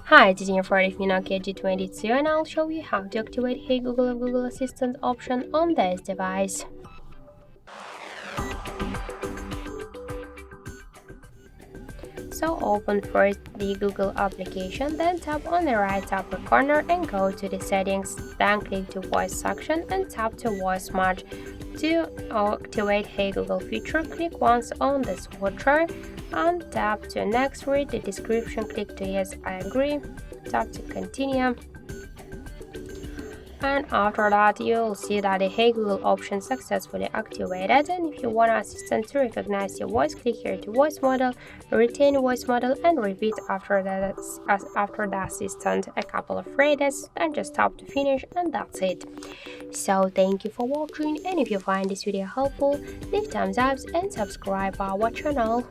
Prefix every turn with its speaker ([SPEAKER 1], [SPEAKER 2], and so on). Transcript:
[SPEAKER 1] Hi, this is your friend from Nokia G22 and I'll show you how to activate Hey Google of Google Assistant option on this device. So open first the Google application, then tap on the right upper corner and go to the settings, then click the voice section and tap to voice mode. To activate Hey Google feature, click once on the switcher and tap to next, read the description, click to yes I agree, tap to continue. And after that, you'll see that the Hey Google option successfully activated. And if you want an assistant to recognize your voice, click here to voice model, retain voice model, and repeat after the assistant a couple of phrases, and just tap to finish, and that's it. So thank you for watching, and if you find this video helpful, leave thumbs up and subscribe our channel.